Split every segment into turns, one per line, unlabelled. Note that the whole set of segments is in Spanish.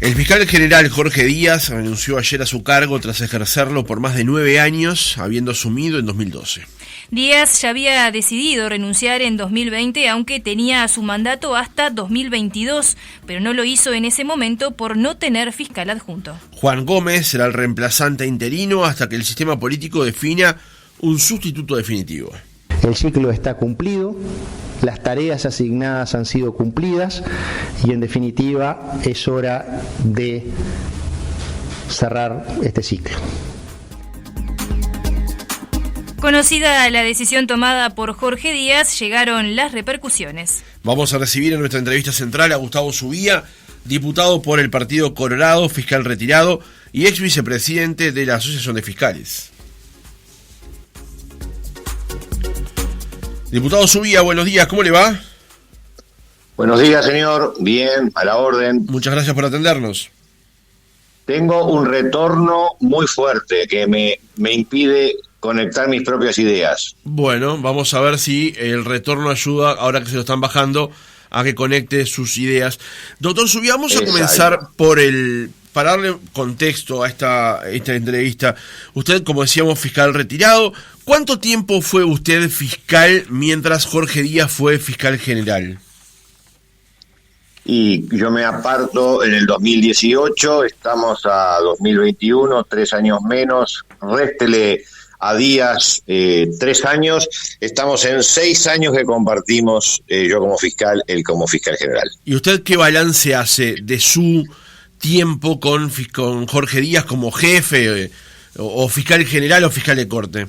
El fiscal general Jorge Díaz renunció ayer a su cargo tras ejercerlo por más de 9 años, habiendo asumido en 2012.
Díaz ya había decidido renunciar en 2020, aunque tenía su mandato hasta 2022, pero no lo hizo en ese momento por no tener fiscal adjunto.
Juan Gómez será el reemplazante interino hasta que el sistema político defina un sustituto definitivo.
El ciclo está cumplido, las tareas asignadas han sido cumplidas y en definitiva es hora de cerrar este ciclo.
Conocida la decisión tomada por Jorge Díaz, llegaron las repercusiones.
Vamos a recibir en nuestra entrevista central a Gustavo Subía, diputado por el Partido Colorado, fiscal retirado y ex vicepresidente de la Asociación de Fiscales. Diputado Subía, buenos días, ¿cómo le va?
Buenos días, señor. Bien, a la orden.
Muchas gracias por atendernos.
Tengo un retorno muy fuerte que me impide conectar mis propias ideas.
Bueno, vamos a ver si el retorno ayuda, ahora que se lo están bajando, a que conecte sus ideas. Doctor Subía, vamos a comenzar para darle contexto a esta entrevista. Usted, como decíamos, fiscal retirado. ¿Cuánto tiempo fue usted fiscal mientras Jorge Díaz fue fiscal general?
Y yo me aparto en el 2018, estamos a 2021, 3 años menos, réstele a Díaz 3 años, estamos en 6 años que compartimos yo como fiscal, él como fiscal general.
¿Y usted qué balance hace de su tiempo con Jorge Díaz como jefe o fiscal general o fiscal de corte?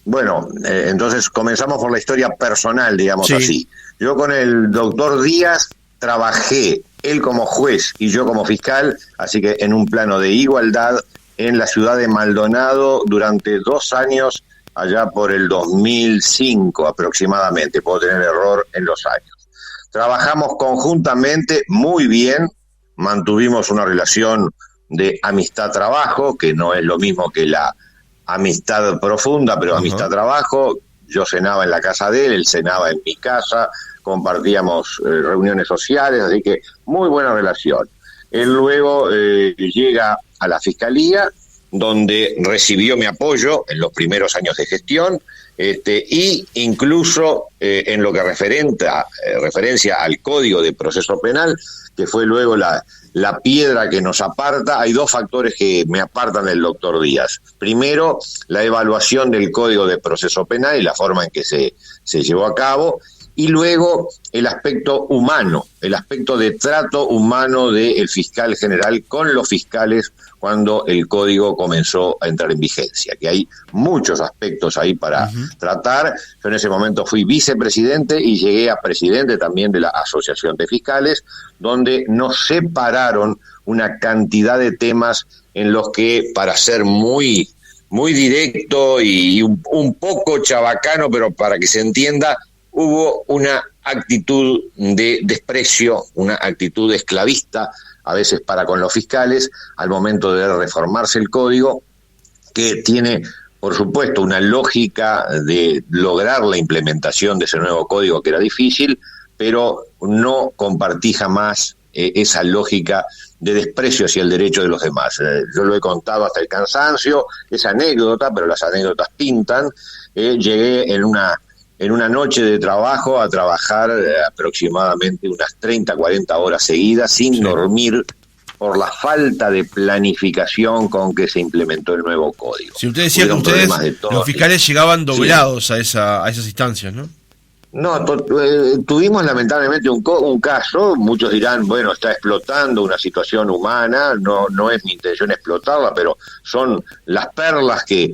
Bueno, entonces comenzamos por la historia personal, digamos
sí.
Así. Yo con el doctor Díaz trabajé, él como juez y yo como fiscal, así que en un plano de igualdad, en la ciudad de Maldonado durante 2 años, allá por el 2005 aproximadamente, puedo tener error en los años. Trabajamos conjuntamente muy bien, mantuvimos una relación de amistad-trabajo, que no es lo mismo que la amistad profunda, pero amistad-trabajo. Yo cenaba en la casa de él, él cenaba en mi casa, compartíamos reuniones sociales, así que muy buena relación. Él luego llega a la Fiscalía, donde recibió mi apoyo en los primeros años de gestión, y incluso en lo que referencia al Código de Proceso Penal, que fue luego la piedra que nos aparta. Hay 2 factores que me apartan del doctor Díaz. Primero, la evaluación del Código de Proceso Penal y la forma en que se llevó a cabo, y luego el aspecto humano, el aspecto de trato humano del fiscal general con los fiscales cuando el código comenzó a entrar en vigencia, que hay muchos aspectos ahí para tratar. Yo en ese momento fui vicepresidente y llegué a presidente también de la Asociación de Fiscales, donde nos separaron una cantidad de temas en los que, para ser muy directo y un poco chabacano, pero para que se entienda, hubo una actitud de desprecio, una actitud esclavista, a veces para con los fiscales, al momento de reformarse el código, que tiene, por supuesto, una lógica de lograr la implementación de ese nuevo código que era difícil, pero no compartí jamás esa lógica de desprecio hacia el derecho de los demás. Yo lo he contado hasta el cansancio, esa anécdota, pero las anécdotas pintan. Llegué en una noche de trabajo a trabajar aproximadamente unas 30, 40 horas seguidas sin dormir por la falta de planificación con que se implementó el nuevo código.
Si usted decía que ustedes, los fiscales, llegaban doblados a esas instancias, ¿no?
No, tuvimos lamentablemente un caso, muchos dirán, bueno, está explotando una situación humana, no es mi intención explotarla, pero son las perlas que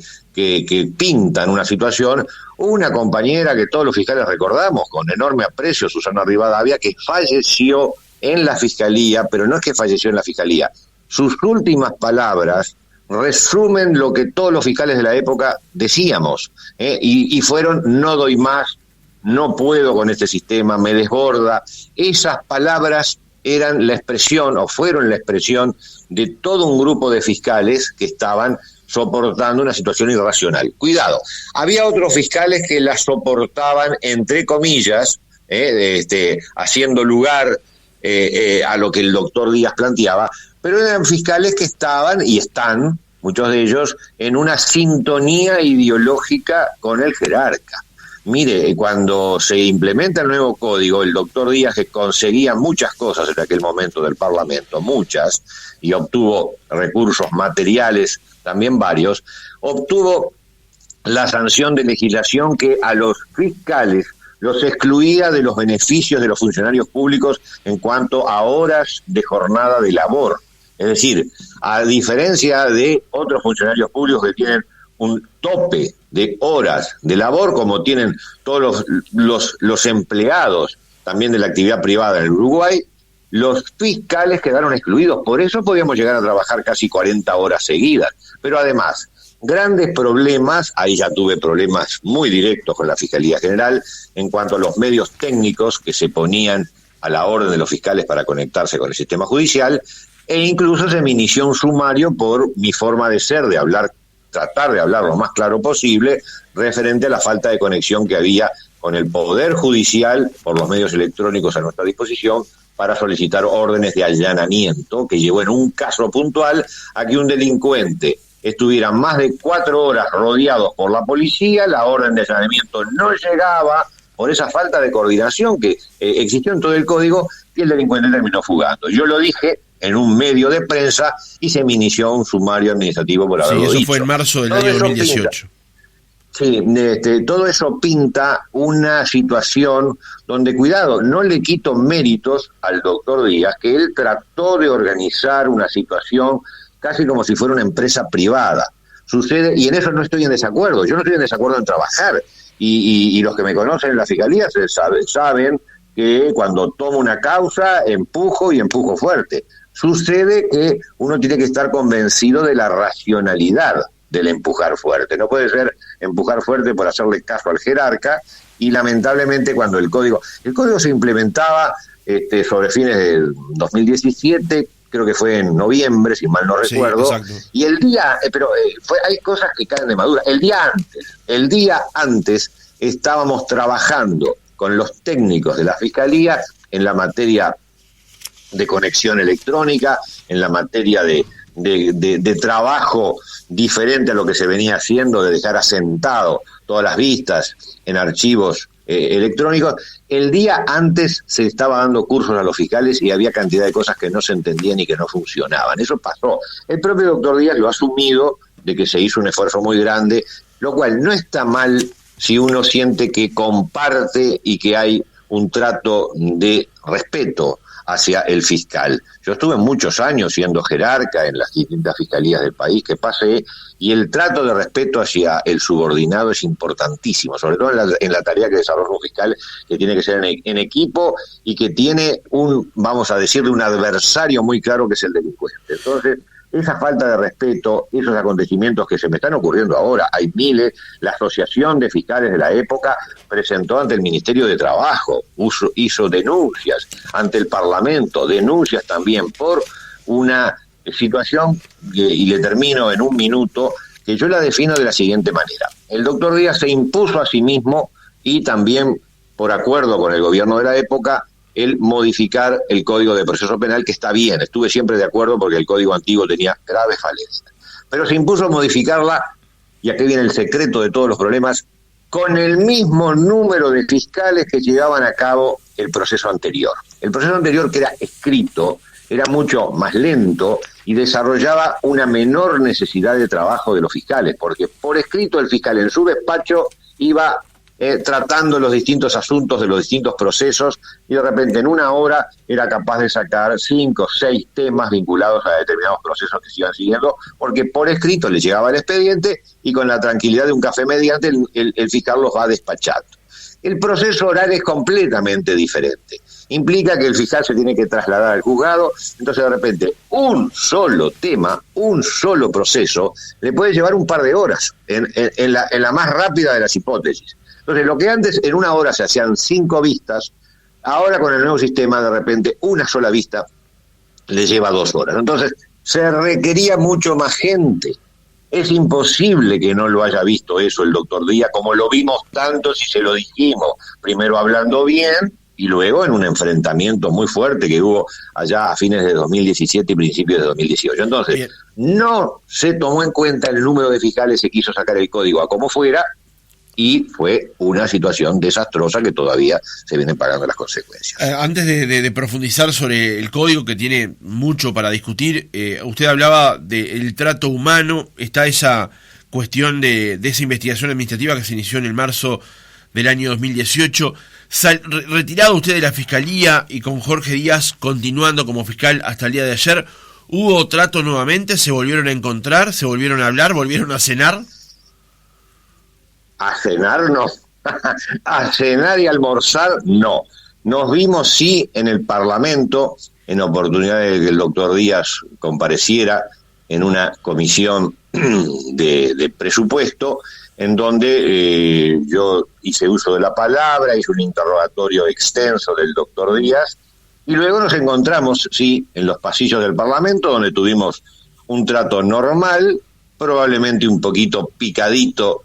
pintan una situación. Una compañera que todos los fiscales recordamos con enorme aprecio, Susana Rivadavia, que falleció en la Fiscalía, pero no es que falleció en la Fiscalía. Sus últimas palabras resumen lo que todos los fiscales de la época decíamos, y fueron: no doy más, no puedo con este sistema, me desborda. Esas palabras eran la expresión, o fueron la expresión, de todo un grupo de fiscales que estaban soportando una situación irracional. Cuidado, había otros fiscales que la soportaban, entre comillas, haciendo lugar a lo que el doctor Díaz planteaba, pero eran fiscales que estaban y están, muchos de ellos, en una sintonía ideológica con el jerarca. Mire, cuando se implementa el nuevo código, el doctor Díaz, que conseguía muchas cosas en aquel momento del Parlamento, muchas, y obtuvo recursos materiales, también varios, obtuvo la sanción de legislación que a los fiscales los excluía de los beneficios de los funcionarios públicos en cuanto a horas de jornada de labor. Es decir, a diferencia de otros funcionarios públicos que tienen un tope de horas de labor, como tienen todos los empleados también de la actividad privada en el Uruguay, los fiscales quedaron excluidos. Por eso podíamos llegar a trabajar casi 40 horas seguidas. Pero además, grandes problemas, ahí ya tuve problemas muy directos con la Fiscalía General en cuanto a los medios técnicos que se ponían a la orden de los fiscales para conectarse con el sistema judicial, e incluso se me inició un sumario por mi forma de ser, de hablar, tratar de hablar lo más claro posible, referente a la falta de conexión que había con el Poder Judicial por los medios electrónicos a nuestra disposición para solicitar órdenes de allanamiento, que llevó en un caso puntual a que un delincuente estuviera más de 4 horas rodeados por la policía, la orden de allanamiento no llegaba por esa falta de coordinación que existió en todo el código, y el delincuente terminó fugando. Yo lo dije en un medio de prensa y se me inició un sumario administrativo por haberlo dicho.
Sí, eso fue en marzo del año 2018.
Sí, todo eso pinta una situación donde, cuidado, no le quito méritos al doctor Díaz, que él trató de organizar una situación casi como si fuera una empresa privada. Sucede, y en eso no estoy en desacuerdo, yo no estoy en desacuerdo en trabajar, y los que me conocen en la Fiscalía saben que cuando tomo una causa, empujo y empujo fuerte. Sucede que uno tiene que estar convencido de la racionalidad del empujar fuerte. No puede ser empujar fuerte por hacerle caso al jerarca, y lamentablemente cuando el código se implementaba sobre fines del 2017, creo que fue en noviembre, si mal no recuerdo, y el día, hay cosas que caen de madura. El día antes estábamos trabajando con los técnicos de la Fiscalía en la materia de conexión electrónica, en la materia de trabajo diferente a lo que se venía haciendo, de dejar asentado todas las vistas en archivos electrónicos. El día antes se estaba dando cursos a los fiscales y había cantidad de cosas que no se entendían y que no funcionaban. Eso pasó. El propio doctor Díaz lo ha asumido, de que se hizo un esfuerzo muy grande, lo cual no está mal si uno siente que comparte y que hay un trato de respeto hacia el fiscal. Yo estuve muchos años siendo jerarca en las distintas fiscalías del país que pasé, y el trato de respeto hacia el subordinado es importantísimo, sobre todo en la tarea que desarrolla un fiscal, que tiene que ser en equipo y que tiene vamos a decirle, un adversario muy claro, que es el delincuente. Entonces, esa falta de respeto, esos acontecimientos que se me están ocurriendo ahora, hay miles. La Asociación de Fiscales de la época presentó ante el Ministerio de Trabajo, hizo denuncias ante el Parlamento, denuncias también por una situación, y le termino en un minuto, que yo la defino de la siguiente manera. El doctor Díaz se impuso a sí mismo, y también por acuerdo con el gobierno de la época, el modificar el Código de Proceso Penal, que está bien, estuve siempre de acuerdo porque el Código antiguo tenía graves falencias. Pero se impuso modificarla, y aquí viene el secreto de todos los problemas, con el mismo número de fiscales que llevaban a cabo el proceso anterior. El proceso anterior, que era escrito, era mucho más lento y desarrollaba una menor necesidad de trabajo de los fiscales, porque por escrito el fiscal en su despacho iba tratando los distintos asuntos de los distintos procesos, y de repente en una hora era capaz de sacar 5 o 6 temas vinculados a determinados procesos que se iban siguiendo, porque por escrito le llegaba el expediente y con la tranquilidad de un café mediante el fiscal los va despachando. El proceso oral es completamente diferente. Implica que el fiscal se tiene que trasladar al juzgado, entonces de repente un solo tema, un solo proceso, le puede llevar un par de horas en la más rápida de las hipótesis. Entonces, lo que antes en una hora se hacían 5 vistas, ahora con el nuevo sistema, de repente, una sola vista le lleva 2 horas. Entonces, se requería mucho más gente. Es imposible que no lo haya visto eso el doctor Díaz, como lo vimos tantos y se lo dijimos, primero hablando bien, y luego en un enfrentamiento muy fuerte que hubo allá a fines de 2017 y principios de 2018. Entonces, bien, no se tomó en cuenta el número de fiscales, se quiso sacar el código a como fuera, y fue una situación desastrosa que todavía se vienen pagando las consecuencias.
Antes de profundizar sobre el código, que tiene mucho para discutir, usted hablaba del trato humano, está esa cuestión de esa investigación administrativa que se inició en el marzo del año 2018, retirado usted de la Fiscalía y con Jorge Díaz continuando como fiscal hasta el día de ayer, ¿hubo trato nuevamente? ¿Se volvieron a encontrar? ¿Se volvieron a hablar? ¿Volvieron a cenar?
A cenar no, a cenar y almorzar no. Nos vimos sí en el Parlamento, en oportunidad de que el doctor Díaz compareciera en una comisión de presupuesto, en donde yo hice uso de la palabra, hice un interrogatorio extenso del doctor Díaz, y luego nos encontramos, sí, en los pasillos del Parlamento, donde tuvimos un trato normal, probablemente un poquito picadito,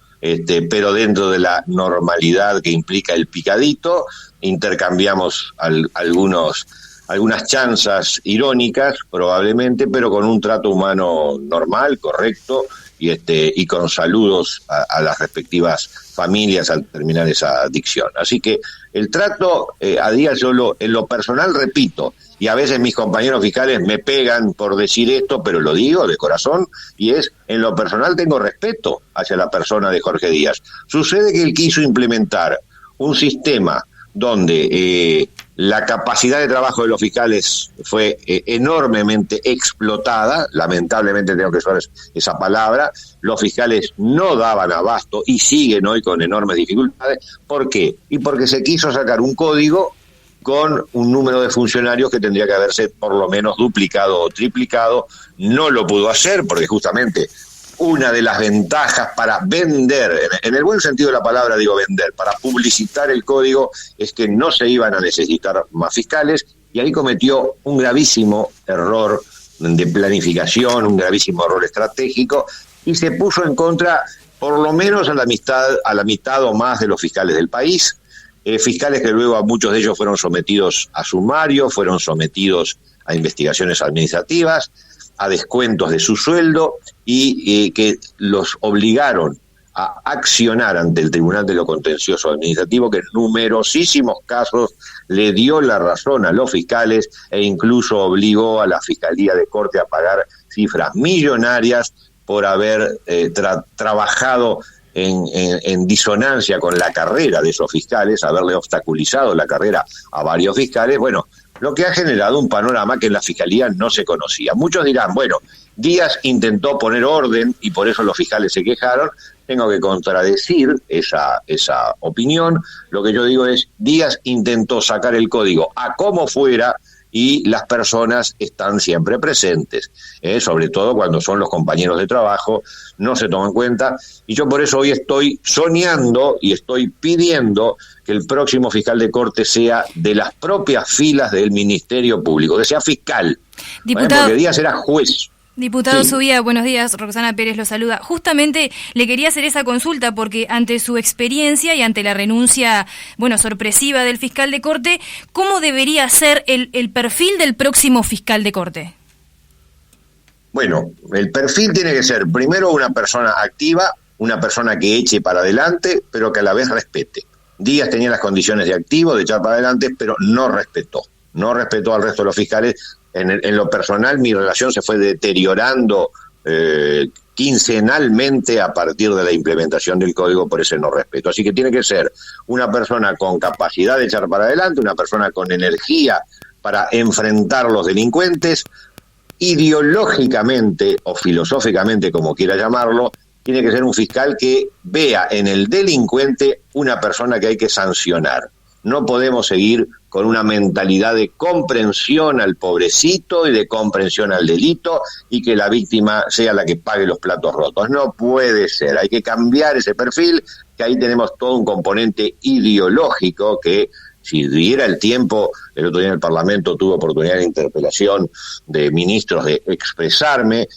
pero dentro de la normalidad que implica el picadito, intercambiamos algunas chanzas irónicas, probablemente, pero con un trato humano normal, correcto, y con saludos a las respectivas familias al terminar esa dicción. Así que el trato a Díaz, yo en lo personal repito, y a veces mis compañeros fiscales me pegan por decir esto, pero lo digo de corazón, y en lo personal tengo respeto hacia la persona de Jorge Díaz. Sucede que él quiso implementar un sistema donde la capacidad de trabajo de los fiscales fue enormemente explotada, lamentablemente tengo que usar esa palabra, los fiscales no daban abasto y siguen hoy con enormes dificultades. ¿Por qué? Y porque se quiso sacar un código con un número de funcionarios que tendría que haberse por lo menos duplicado o triplicado. No lo pudo hacer porque justamente una de las ventajas para vender, en el buen sentido de la palabra digo vender, para publicitar el código, es que no se iban a necesitar más fiscales, y ahí cometió un gravísimo error de planificación, un gravísimo error estratégico, y se puso en contra por lo menos a la mitad o más de los fiscales del país, fiscales que luego a muchos de ellos fueron sometidos a sumario, fueron sometidos a investigaciones administrativas, a descuentos de su sueldo, y que los obligaron a accionar ante el Tribunal de lo Contencioso Administrativo, que en numerosísimos casos le dio la razón a los fiscales e incluso obligó a la Fiscalía de Corte a pagar cifras millonarias por haber trabajado en disonancia con la carrera de esos fiscales, haberle obstaculizado la carrera a varios fiscales. Bueno, lo que ha generado un panorama que en la Fiscalía no se conocía. Muchos dirán, bueno, Díaz intentó poner orden y por eso los fiscales se quejaron. Tengo que contradecir esa opinión. Lo que yo digo es, Díaz intentó sacar el código a como fuera, y las personas están siempre presentes, sobre todo cuando son los compañeros de trabajo, no se toman en cuenta, y yo por eso hoy estoy soñando y estoy pidiendo que el próximo fiscal de corte sea de las propias filas del Ministerio Público, que sea fiscal, porque Díaz era juez.
Diputado Subía, buenos días, Roxana Pérez lo saluda. Justamente le quería hacer esa consulta porque ante su experiencia y ante la renuncia, sorpresiva del fiscal de corte, ¿cómo debería ser el perfil del próximo fiscal de corte?
Bueno, el perfil tiene que ser primero una persona activa, una persona que eche para adelante, pero que a la vez respete. Díaz tenía las condiciones de activo, de echar para adelante, pero no respetó al resto de los fiscales. En lo personal, mi relación se fue deteriorando quincenalmente a partir de la implementación del código por ese no respeto. Así que tiene que ser una persona con capacidad de echar para adelante, una persona con energía para enfrentar los delincuentes, ideológicamente o filosóficamente, como quiera llamarlo, tiene que ser un fiscal que vea en el delincuente una persona que hay que sancionar. No podemos seguir con una mentalidad de comprensión al pobrecito y de comprensión al delito y que la víctima sea la que pague los platos rotos. No puede ser, hay que cambiar ese perfil, que ahí tenemos todo un componente ideológico que, si diera el tiempo, el otro día en el Parlamento tuve oportunidad de interpelación de ministros de expresarme.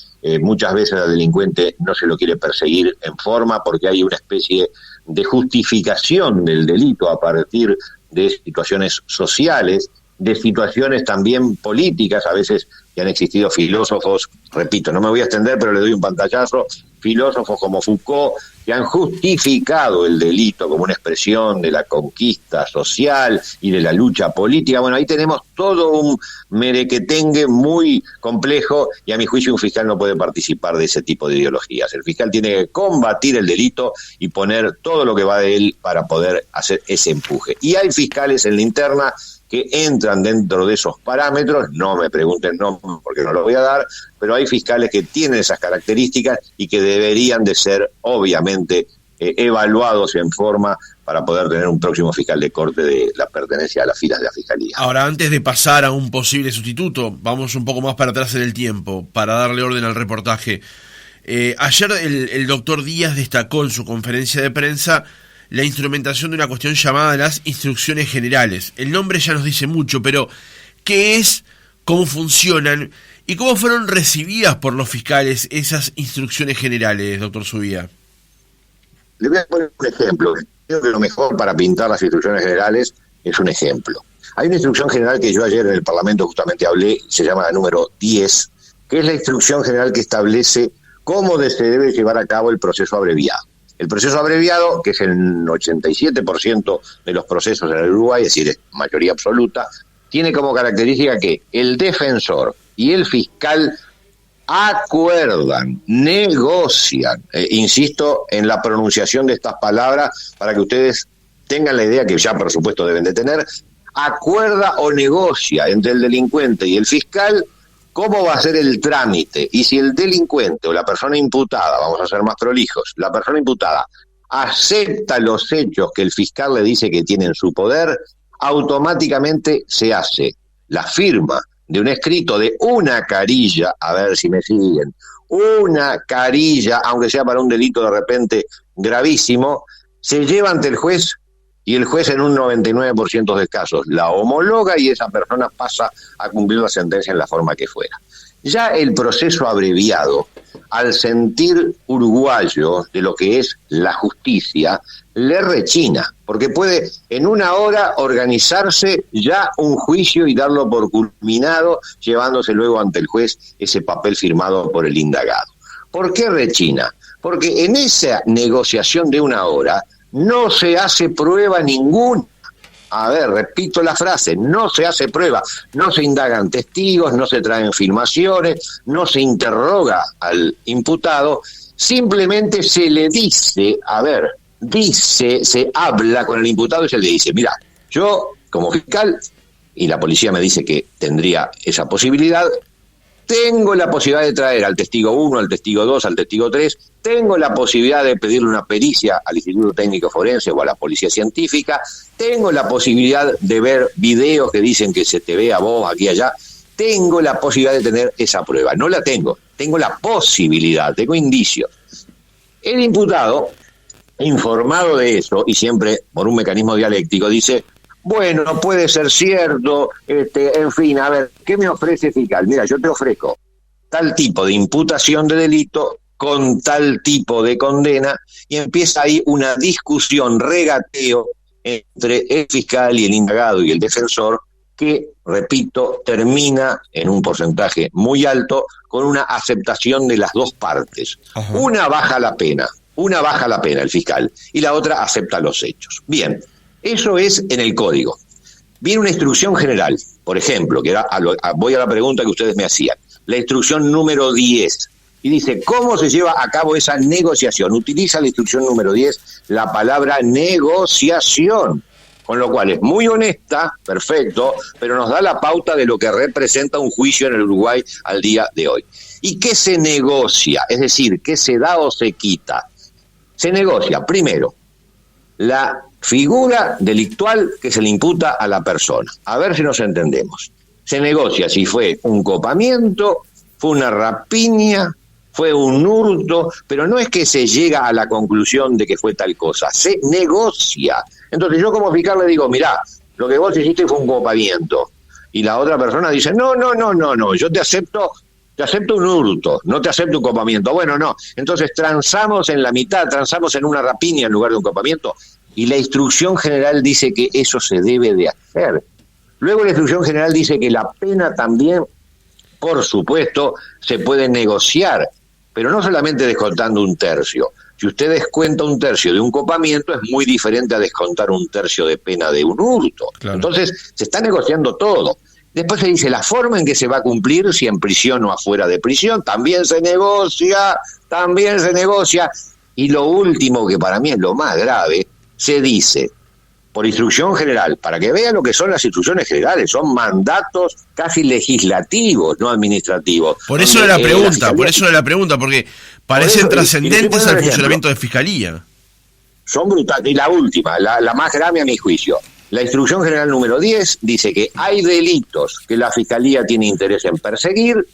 Muchas veces al delincuente no se lo quiere perseguir en forma porque hay una especie de justificación del delito a partir de situaciones sociales, de situaciones también políticas, a veces que han existido filósofos, repito, no me voy a extender, pero le doy un pantallazo, filósofos como Foucault, que han justificado el delito como una expresión de la conquista social y de la lucha política. Bueno, ahí tenemos todo un merequetengue muy complejo y a mi juicio un fiscal no puede participar de ese tipo de ideologías. El fiscal tiene que combatir el delito y poner todo lo que va de él para poder hacer ese empuje. Y hay fiscales en la interna que entran dentro de esos parámetros, no me pregunten nombres porque no los voy a dar, pero hay fiscales que tienen esas características y que deberían de ser obviamente evaluados en forma para poder tener un próximo fiscal de corte de la pertenencia a las filas de la Fiscalía.
Ahora, antes de pasar a un posible sustituto, vamos un poco más para atrás en el tiempo, para darle orden al reportaje. Ayer el doctor Díaz destacó en su conferencia de prensa la instrumentación de una cuestión llamada las instrucciones generales. El nombre ya nos dice mucho, pero ¿qué es? ¿Cómo funcionan? ¿Y cómo fueron recibidas por los fiscales esas instrucciones generales, doctor Subía?
Le voy a poner un ejemplo. Creo que lo mejor para pintar las instrucciones generales es un ejemplo. Hay una instrucción general que yo ayer en el Parlamento justamente hablé, se llama la número 10, que es la instrucción general que establece cómo se debe llevar a cabo el proceso abreviado. El proceso abreviado, que es el 87% de los procesos en el Uruguay, es decir, es mayoría absoluta, tiene como característica que el defensor y el fiscal acuerdan, negocian, insisto en la pronunciación de estas palabras para que ustedes tengan la idea que ya por supuesto deben de tener, acuerda o negocia entre el delincuente y el fiscal cómo va a ser el trámite, y si el delincuente o la persona imputada, vamos a ser más prolijos, la persona imputada acepta los hechos que el fiscal le dice que tiene en su poder, automáticamente se hace la firma de un escrito de una carilla, a ver si me siguen, una carilla, aunque sea para un delito de repente gravísimo, se lleva ante el juez y el juez en un 99% de casos la homologa y esa persona pasa a cumplir la sentencia en la forma que fuera. Ya el proceso abreviado, al sentir uruguayo de lo que es la justicia, le rechina, porque puede en una hora organizarse ya un juicio y darlo por culminado, llevándose luego ante el juez ese papel firmado por el indagado. ¿Por qué rechina? Porque en esa negociación de una hora no se hace prueba ninguna. A ver, repito la frase, no se hace prueba, no se indagan testigos, no se traen filmaciones, no se interroga al imputado, simplemente se le dice, se habla con el imputado y se le dice, mira, yo como fiscal, y la policía me dice que tendría esa posibilidad, tengo la posibilidad de traer al testigo 1, al testigo 2, al testigo 3, tengo la posibilidad de pedirle una pericia al Instituto Técnico Forense o a la Policía Científica, tengo la posibilidad de ver videos que dicen que se te ve a vos aquí y allá, tengo la posibilidad de tener esa prueba. No la tengo la posibilidad, tengo indicios. El imputado, informado de eso, y siempre por un mecanismo dialéctico, dice, bueno, puede ser cierto, en fin, a ver, ¿qué me ofrece fiscal? Mira, yo te ofrezco tal tipo de imputación de delito con tal tipo de condena, y empieza ahí una discusión, regateo entre el fiscal y el indagado y el defensor, que, repito, termina en un porcentaje muy alto con una aceptación de las dos partes. Ajá. Una baja la pena, el fiscal, y la otra acepta los hechos. Bien. Eso es en el código. Viene una instrucción general, por ejemplo, que era voy a la pregunta que ustedes me hacían, la instrucción número 10, y dice, ¿cómo se lleva a cabo esa negociación? Utiliza la instrucción número 10 la palabra negociación, con lo cual es muy honesta, perfecto, pero nos da la pauta de lo que representa un juicio en el Uruguay al día de hoy. ¿Y qué se negocia? Es decir, ¿qué se da o se quita? Se negocia, primero, la figura delictual que se le imputa a la persona. A ver si nos entendemos. Se negocia si fue un copamiento, fue una rapiña, fue un hurto, pero no es que se llega a la conclusión de que fue tal cosa, se negocia. Entonces yo como fiscal le digo, mirá, lo que vos hiciste fue un copamiento. Y la otra persona dice, no, yo te acepto un hurto, no te acepto un copamiento. Bueno, no, entonces transamos en la mitad, transamos en una rapiña en lugar de un copamiento. y la instrucción general dice que eso se debe de hacer. Luego la instrucción general dice que la pena también, por supuesto, se puede negociar, pero no solamente descontando un tercio. Si usted descuenta un tercio de un copamiento, es muy diferente a descontar un tercio de pena de un hurto. Claro. Entonces, se está negociando todo. Después se dice la forma en que se va a cumplir, si en prisión o afuera de prisión, también se negocia. Y lo último, que para mí es lo más grave, se dice, por instrucción general, para que vean lo que son las instrucciones generales, son mandatos casi legislativos, no administrativos.
Por eso era la pregunta, porque parecen trascendentes al funcionamiento de Fiscalía.
Son brutales. Y la última, la más grave a mi juicio. La instrucción general número 10 dice que hay delitos que la Fiscalía tiene interés en perseguir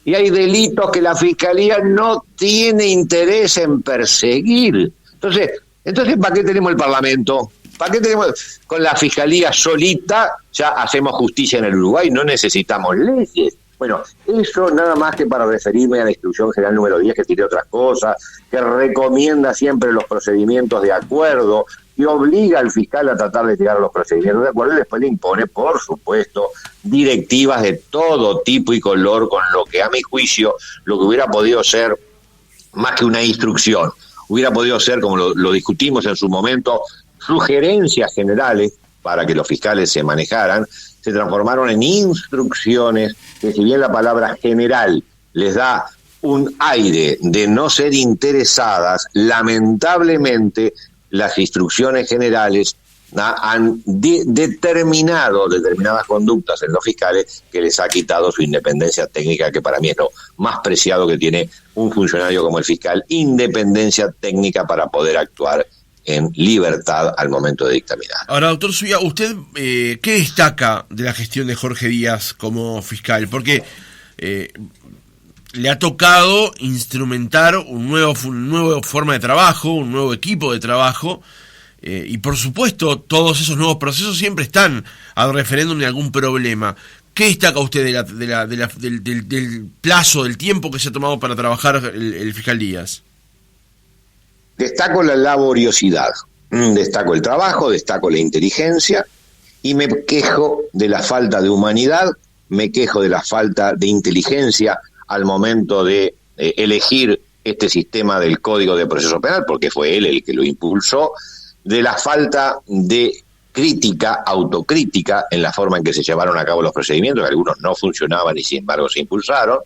y hay delitos que la Fiscalía no tiene interés en perseguir. Entonces, ¿para qué tenemos el Parlamento? ¿Para qué tenemos con la Fiscalía solita? Ya hacemos justicia en el Uruguay, no necesitamos leyes. Bueno, eso nada más que para referirme a la instrucción general número 10, que tiene otras cosas, que recomienda siempre los procedimientos de acuerdo y obliga al fiscal a tratar de llegar a los procedimientos de acuerdo y después le impone, por supuesto, directivas de todo tipo y color, con lo que a mi juicio, lo que hubiera podido ser más que una instrucción, hubiera podido ser, como lo discutimos en su momento, sugerencias generales para que los fiscales se manejaran, se transformaron en instrucciones que, si bien la palabra general les da un aire de no ser interesadas, lamentablemente las instrucciones generales han determinado determinadas conductas en los fiscales que les ha quitado su independencia técnica, que para mí es lo más preciado que tiene un funcionario como el fiscal, independencia técnica para poder actuar en libertad al momento de dictaminar.
Ahora, doctor Zubia, ¿usted qué destaca de la gestión de Jorge Díaz como fiscal? Porque le ha tocado instrumentar un nuevo forma de trabajo, un nuevo equipo de trabajo, y por supuesto todos esos nuevos procesos siempre están al referéndum de algún problema. ¿Qué destaca usted del plazo, del tiempo que se ha tomado para trabajar el fiscal Díaz?
Destaco la laboriosidad, destaco el trabajo, destaco la inteligencia y me quejo de la falta de humanidad, me quejo de la falta de inteligencia al momento de elegir este sistema del Código de Proceso Penal, porque fue él el que lo impulsó, de la falta de crítica, autocrítica en la forma en que se llevaron a cabo los procedimientos, que algunos no funcionaban y sin embargo se impulsaron,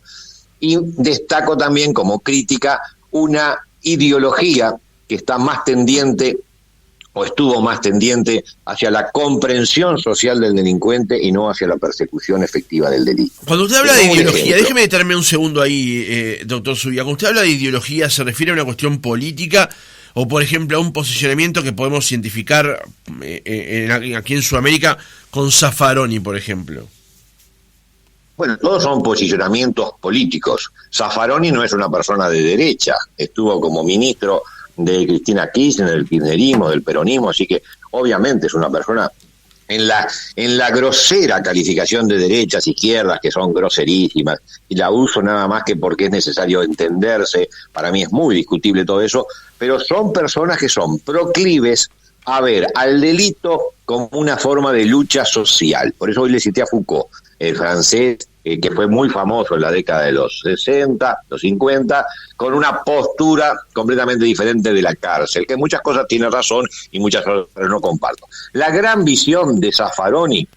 y destaco también como crítica una ideología que está más tendiente o estuvo más tendiente hacia la comprensión social del delincuente y no hacia la persecución efectiva del delito.
Cuando usted habla de ideología, déjeme detenerme un segundo ahí, doctor Zubia, cuando usted habla de ideología, ¿se refiere a una cuestión política o, por ejemplo, a un posicionamiento que podemos identificar aquí en Sudamérica con Zaffaroni, por ejemplo?
Bueno, todos son posicionamientos políticos. Zaffaroni no es una persona de derecha, estuvo como ministro de Cristina Kirchner, del kirchnerismo, del peronismo, así que obviamente es una persona en la grosera calificación de derechas, izquierdas, que son groserísimas, y la uso nada más que porque es necesario entenderse, para mí es muy discutible todo eso, pero son personas que son proclives a ver al delito como una forma de lucha social. Por eso hoy le cité a Foucault, el francés, que fue muy famoso en la década de los 60, los 50, con una postura completamente diferente de la cárcel, que en muchas cosas tiene razón y muchas cosas no comparto. La gran visión de Zaffaroni,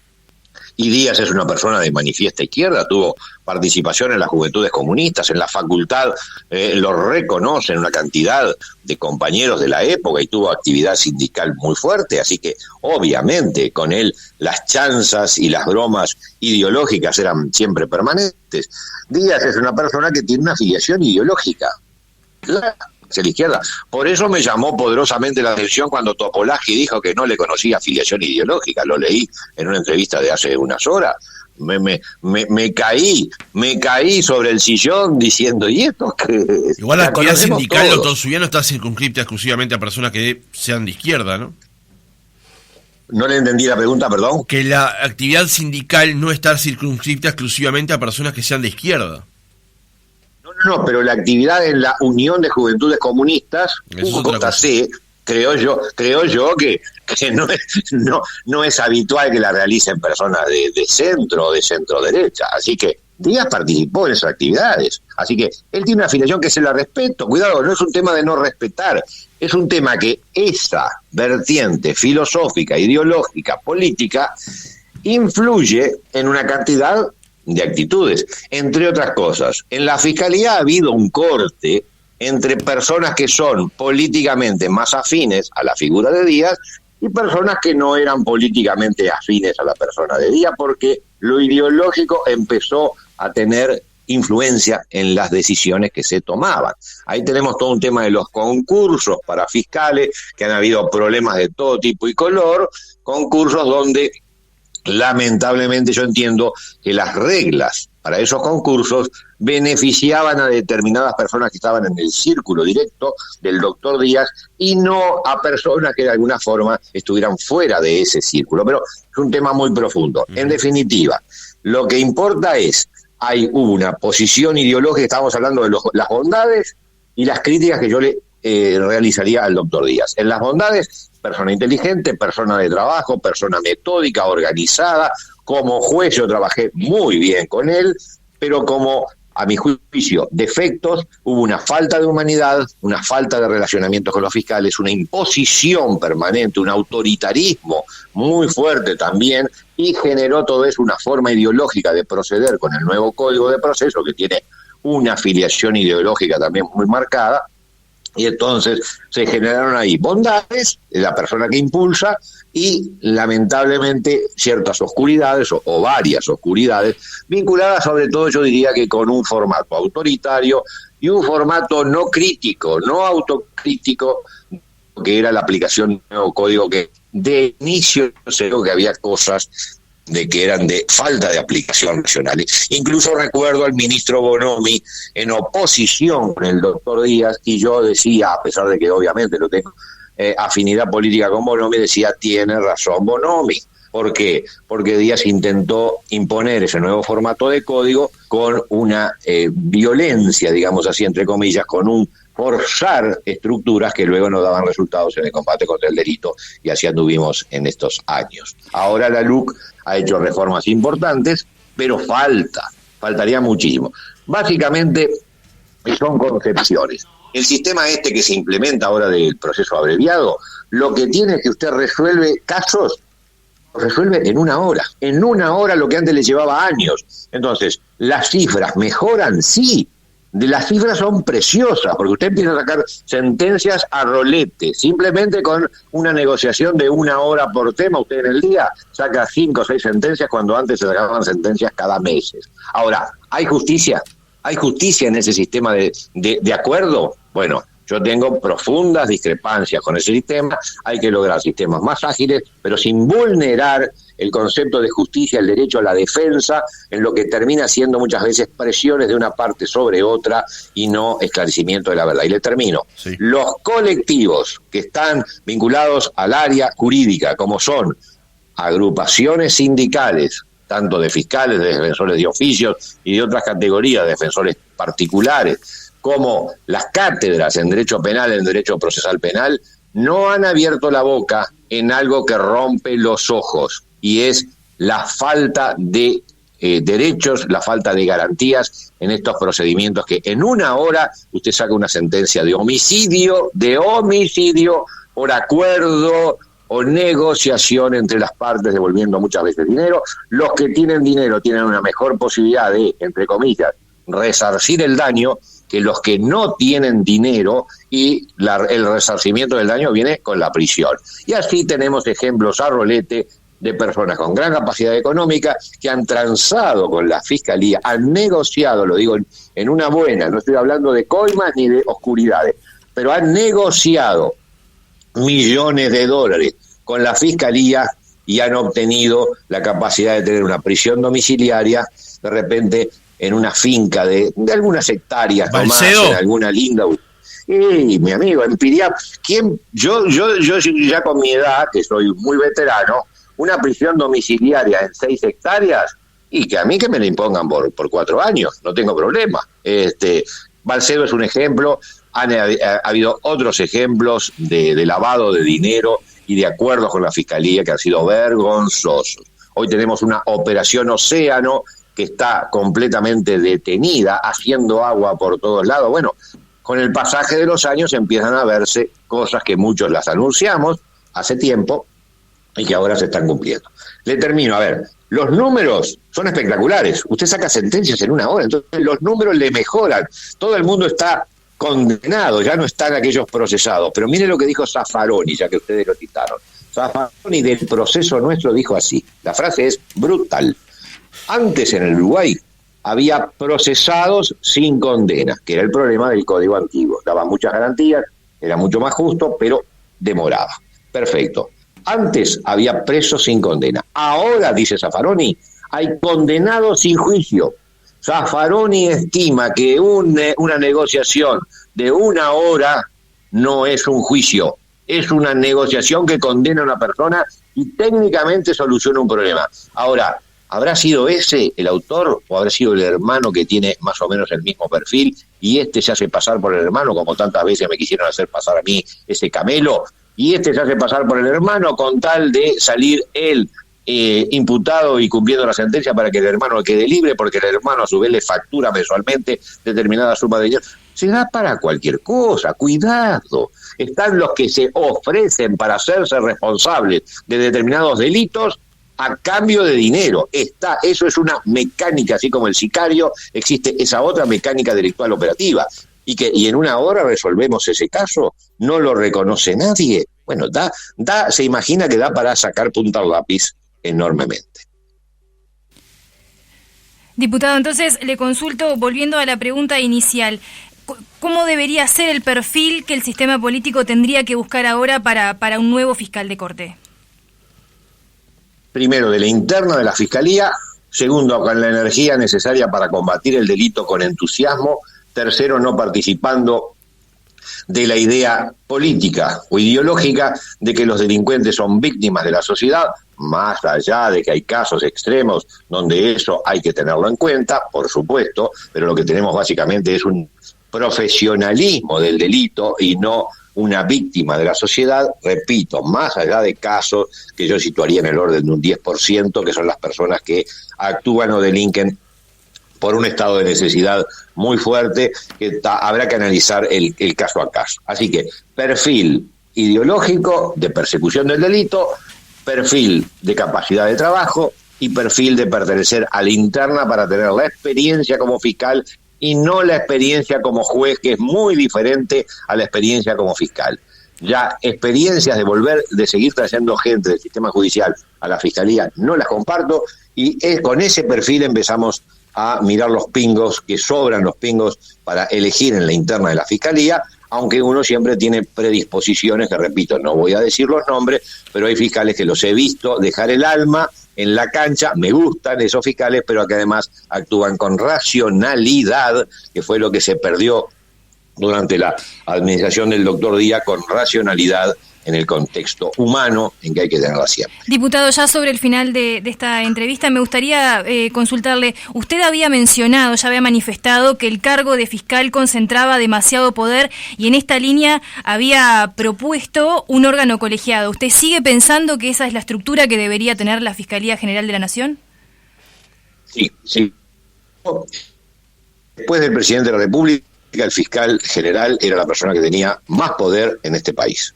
y Díaz es una persona de manifiesta izquierda, tuvo participación en las juventudes comunistas, en la facultad, lo reconocen una cantidad de compañeros de la época y tuvo actividad sindical muy fuerte, así que obviamente con él las chanzas y las bromas ideológicas eran siempre permanentes. Díaz es una persona que tiene una afiliación ideológica hacia la izquierda. Por eso me llamó poderosamente la atención cuando Topolaski dijo que no le conocía afiliación ideológica. Lo leí en una entrevista de hace unas horas. Me caí sobre el sillón diciendo, ¿y esto qué es?
Igual la actividad sindical, doctor Zubia, no está circunscripta exclusivamente a personas que sean de izquierda, ¿no?
No le entendí la pregunta, perdón.
Que la actividad sindical no está circunscripta exclusivamente a personas que sean de izquierda.
No, pero la actividad en la Unión de Juventudes Comunistas, UJC, creo yo que no es habitual que la realicen personas de centro o de centro derecha, así que Díaz participó en esas actividades, así que él tiene una afiliación que se la respeto. Cuidado, no es un tema de no respetar, es un tema que esa vertiente filosófica, ideológica, política influye en una cantidad de actitudes, entre otras cosas. En la Fiscalía ha habido un corte entre personas que son políticamente más afines a la figura de Díaz y personas que no eran políticamente afines a la persona de Díaz, porque lo ideológico empezó a tener influencia en las decisiones que se tomaban. Ahí tenemos todo un tema de los concursos para fiscales, que han habido problemas de todo tipo y color, concursos donde lamentablemente yo entiendo que las reglas para esos concursos beneficiaban a determinadas personas que estaban en el círculo directo del doctor Díaz y no a personas que de alguna forma estuvieran fuera de ese círculo. Pero es un tema muy profundo. En definitiva, lo que importa es, hubo una posición ideológica, estamos hablando de las bondades y las críticas que yo le realizaría al doctor Díaz. En las bondades, persona inteligente, persona de trabajo, persona metódica, organizada. Como juez yo trabajé muy bien con él, pero como, a mi juicio, defectos, hubo una falta de humanidad, una falta de relacionamiento con los fiscales, una imposición permanente, un autoritarismo muy fuerte también, y generó todo eso una forma ideológica de proceder con el nuevo Código de Proceso, que tiene una afiliación ideológica también muy marcada, y entonces se generaron ahí bondades de la persona que impulsa y lamentablemente ciertas oscuridades o varias oscuridades vinculadas sobre todo, yo diría que con un formato autoritario y un formato no crítico, no autocrítico, que era la aplicación del nuevo código, que de inicio sé que había cosas de que eran de falta de aplicación nacional. Incluso recuerdo al ministro Bonomi en oposición con el doctor Díaz, y yo decía, a pesar de que obviamente no tengo afinidad política con Bonomi, decía, tiene razón Bonomi. ¿Por qué? Porque Díaz intentó imponer ese nuevo formato de código con una violencia, digamos así, entre comillas, con un forzar estructuras que luego no daban resultados en el combate contra el delito, y así anduvimos en estos años. Ahora la LUC ha hecho reformas importantes, pero faltaría muchísimo. Básicamente son concepciones. El sistema que se implementa ahora del proceso abreviado, lo que tiene es que usted resuelve casos, resuelve en una hora lo que antes le llevaba años. Entonces, ¿las cifras mejoran? Sí. Las cifras son preciosas, porque usted empieza a sacar sentencias a rolete, simplemente con una negociación de 1 hora por tema. Usted en el día saca 5 o 6 sentencias, cuando antes se sacaban sentencias cada mes. Ahora, ¿hay justicia? ¿Hay justicia en ese sistema de acuerdo? Bueno, yo tengo profundas discrepancias con ese sistema. Hay que lograr sistemas más ágiles, pero sin vulnerar el concepto de justicia, el derecho a la defensa, en lo que termina siendo muchas veces presiones de una parte sobre otra y no esclarecimiento de la verdad. Y le termino. Sí. Los colectivos que están vinculados al área jurídica, como son agrupaciones sindicales, tanto de fiscales, de defensores de oficios y de otras categorías, de defensores particulares, como las cátedras en derecho penal, en derecho procesal penal, no han abierto la boca en algo que rompe los ojos, y es la falta de derechos, la falta de garantías en estos procedimientos, que en 1 hora usted saca una sentencia de homicidio por acuerdo o negociación entre las partes, devolviendo muchas veces dinero. Los que tienen dinero tienen una mejor posibilidad de, entre comillas, resarcir el daño que los que no tienen dinero, y el resarcimiento del daño viene con la prisión. Y así tenemos ejemplos a rolete de personas con gran capacidad económica que han transado con la Fiscalía, han negociado, lo digo en una buena, no estoy hablando de coimas ni de oscuridades, pero han negociado millones de dólares con la Fiscalía y han obtenido la capacidad de tener una prisión domiciliaria, de repente en una finca de algunas hectáreas nomás, en alguna linda... Y mi amigo, en Piriá, yo ya con mi edad, que soy muy veterano, una prisión domiciliaria en 6 hectáreas, y que a mí que me la impongan por 4 años, no tengo problema. Balcedo es un ejemplo. Ha habido otros ejemplos de lavado de dinero y de acuerdos con la Fiscalía que han sido vergonzosos. Hoy tenemos una operación Océano que está completamente detenida, haciendo agua por todos lados. Bueno, con el pasaje de los años empiezan a verse cosas que muchos las anunciamos hace tiempo y que ahora se están cumpliendo. Le termino, a ver, los números son espectaculares. Usted saca sentencias en una hora, entonces los números le mejoran. Todo el mundo está condenado, ya no están aquellos procesados. Pero mire lo que dijo Zaffaroni, ya que ustedes lo citaron. Zaffaroni del proceso nuestro dijo así, la frase es brutal. Antes en el Uruguay había procesados sin condena, que era el problema del código antiguo. Daba muchas garantías, era mucho más justo, pero demoraba. Perfecto. Antes había presos sin condena. Ahora, dice Zaffaroni, hay condenados sin juicio. Zaffaroni estima que una negociación de una hora no es un juicio, es una negociación que condena a una persona y técnicamente soluciona un problema. Ahora, ¿habrá sido ese el autor o habrá sido el hermano que tiene más o menos el mismo perfil y este se hace pasar por el hermano, como tantas veces me quisieron hacer pasar a mí ese camelo, y este se hace pasar por el hermano con tal de salir él imputado y cumpliendo la sentencia para que el hermano quede libre, porque el hermano a su vez le factura mensualmente determinada suma de dinero? Se da para cualquier cosa, cuidado. Están los que se ofrecen para hacerse responsables de determinados delitos a cambio de dinero. Eso es una mecánica, así como el sicario, existe esa otra mecánica delictual operativa. Y en una hora resolvemos ese caso, no lo reconoce nadie. Bueno, se imagina que da para sacar punta al lápiz enormemente.
Diputado, entonces le consulto, volviendo a la pregunta inicial, ¿cómo debería ser el perfil que el sistema político tendría que buscar ahora para un nuevo fiscal de Corte?
Primero, de la interna de la Fiscalía. Segundo, con la energía necesaria para combatir el delito con entusiasmo. Tercero, no participando de la idea política o ideológica de que los delincuentes son víctimas de la sociedad, más allá de que hay casos extremos donde eso hay que tenerlo en cuenta, por supuesto, pero lo que tenemos básicamente es un profesionalismo del delito y no una víctima de la sociedad, repito, más allá de casos que yo situaría en el orden de un 10%, que son las personas que actúan o delinquen por un estado de necesidad muy fuerte, que habrá que analizar el caso a caso. Así que perfil ideológico de persecución del delito, perfil de capacidad de trabajo y perfil de pertenecer a la interna para tener la experiencia como fiscal y no la experiencia como juez, que es muy diferente a la experiencia como fiscal. Ya experiencias de seguir trayendo gente del sistema judicial a la fiscalía no las comparto, y con ese perfil empezamos a mirar los pingos, que sobran los pingos para elegir en la interna de la Fiscalía, aunque uno siempre tiene predisposiciones, que repito, no voy a decir los nombres, pero hay fiscales que los he visto dejar el alma en la cancha, me gustan esos fiscales, pero que además actúan con racionalidad, que fue lo que se perdió durante la administración del doctor Díaz, con racionalidad en el contexto humano en que hay que tenerla siempre.
Diputado, ya sobre el final de esta entrevista me gustaría consultarle, usted había mencionado, ya había manifestado que el cargo de fiscal concentraba demasiado poder y en esta línea había propuesto un órgano colegiado. ¿Usted sigue pensando que esa es la estructura que debería tener la Fiscalía General de la Nación?
Sí. Después del presidente de la República, el fiscal general era la persona que tenía más poder en este país.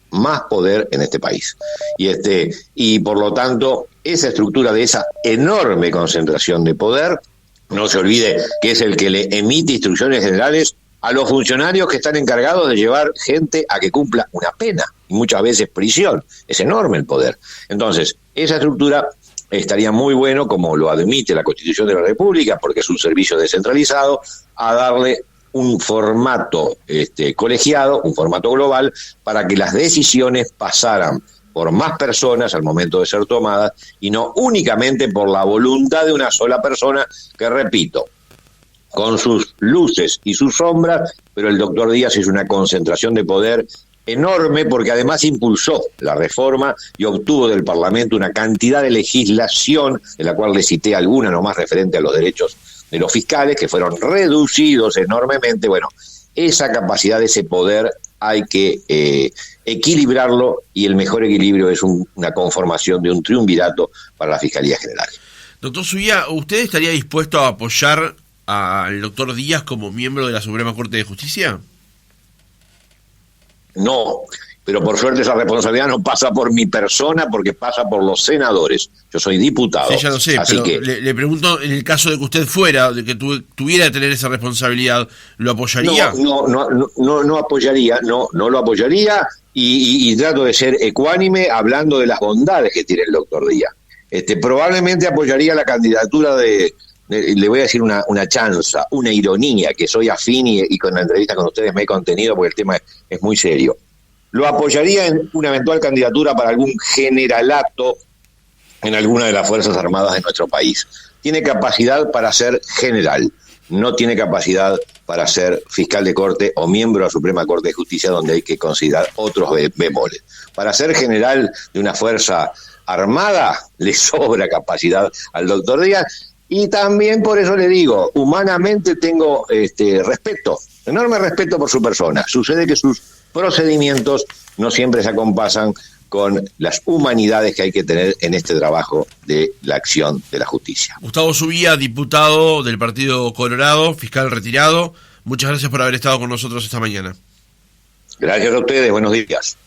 Y por lo tanto, esa estructura de esa enorme concentración de poder, no se olvide que es el que le emite instrucciones generales a los funcionarios que están encargados de llevar gente a que cumpla una pena, y muchas veces prisión. Es enorme el poder. Entonces, esa estructura estaría muy bueno, como lo admite la Constitución de la República, porque es un servicio descentralizado, a darle un formato colegiado, un formato global, para que las decisiones pasaran por más personas al momento de ser tomadas y no únicamente por la voluntad de una sola persona, que repito, con sus luces y sus sombras, pero el doctor Díaz es una concentración de poder enorme, porque además impulsó la reforma y obtuvo del Parlamento una cantidad de legislación, de la cual le cité alguna nomás referente a los derechos de los fiscales, que fueron reducidos enormemente. Bueno, esa capacidad, ese poder, hay que equilibrarlo, y el mejor equilibrio es una conformación de un triunvirato para la Fiscalía General.
Doctor Zubia, ¿usted estaría dispuesto a apoyar al doctor Díaz como miembro de la Suprema Corte de Justicia?
No, pero por suerte esa responsabilidad no pasa por mi persona, porque pasa por los senadores. Yo soy diputado.
Sí, ya lo sé,
así
pero
que
le pregunto, en el caso de que usted fuera, de que tuviera que tener esa responsabilidad, ¿lo apoyaría?
No apoyaría, no lo apoyaría, y trato de ser ecuánime hablando de las bondades que tiene el doctor Díaz. Probablemente apoyaría la candidatura le voy a decir una chanza, una ironía, que soy afín y con la entrevista con ustedes me he contenido porque el tema es muy serio. Lo apoyaría en una eventual candidatura para algún generalato en alguna de las Fuerzas Armadas de nuestro país. Tiene capacidad para ser general, no tiene capacidad para ser fiscal de corte o miembro de la Suprema Corte de Justicia, donde hay que considerar otros bemoles. Para ser general de una Fuerza Armada le sobra capacidad al doctor Díaz, y también por eso le digo, humanamente tengo respeto, enorme respeto por su persona. Sucede que sus procedimientos no siempre se acompasan con las humanidades que hay que tener en este trabajo de la acción de la justicia.
Gustavo Zubia, diputado del Partido Colorado, fiscal retirado, muchas gracias por haber estado con nosotros esta mañana.
Gracias a ustedes, buenos días.